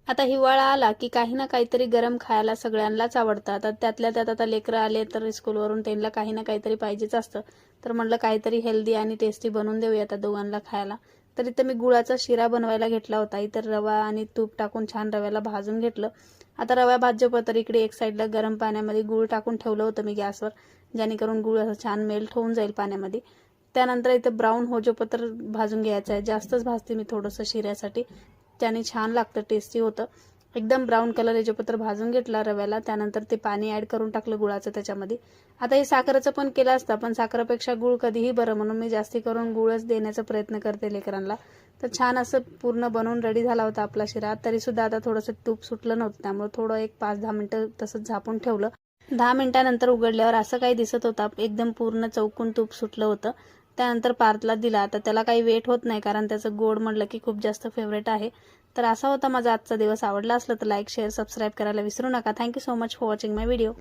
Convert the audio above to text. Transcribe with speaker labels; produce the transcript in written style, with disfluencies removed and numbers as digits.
Speaker 1: आता हिवाळा आला की काही ना काहीतरी गरम खायला सगळ्यांनाच आवडतं. आता त्यातल्या त्यात आता लेकरं आले तर स्कूलवरून त्यांना काही ना काहीतरी पाहिजेच असतं. तर म्हटलं काहीतरी हेल्दी आणि टेस्टी बनवून देऊया आता दोघांना खायला. तर इथं मी गुळाचा शिरा बनवायला घेतला होता. इतर रवा आणि तूप टाकून छान रव्याला भाजून घेतलं. आता रवा भाजल्यावर इकडे एक साईडला गरम पाण्यामध्ये गूळ टाकून ठेवलं होतं मी गॅसवर, जेणेकरून गूळ असं छान मेल्ट होऊन जाईल पाण्यामध्ये. त्यानंतर इथं ब्राऊन होजोपत्र भाजून घ्यायचं आहे. जास्तच भाजते मी थोडंसं शिऱ्यासाठी, त्याने छान लागतं, टेस्टी होतं. एकदम ब्राऊन कलर याच्यापत्र भाजून घेतला रव्याला. त्यानंतर ते पाणी ॲड करून टाकलं गुळाचं त्याच्यामध्ये. आता हे साखरेचं पण केलं असतं, पण साखरेपेक्षा गुळ कधीही बरं, म्हणून मी जास्ती करून गुळच देण्याचा प्रयत्न करते लेकरांना. तर छान असं पूर्ण बनवून रेडी झाला होता आपला शिरा. तरीसुद्धा आता थोडंसं तूप सुटलं नव्हतं, त्यामुळे थोडं एक 5-10 मिनटं तसंच झापून ठेवलं. 10 मिनिटानंतर उघडल्यावर असं काही दिसत होतं, एकदम पूर्ण चौकून तूप सुटलं होतं. त्यानंतर पार्थला दिला. आता त्याला काही वेट होत नाही, कारण त्याचं गोड म्हटलं की खूप जास्त फेवरेट आहे. तर असा होता माझा आजचा दिवस. आवडला असलं तर लाईक, शेअर, सबस्क्राईब करायला विसरू नका. Thank you so much for watching my video.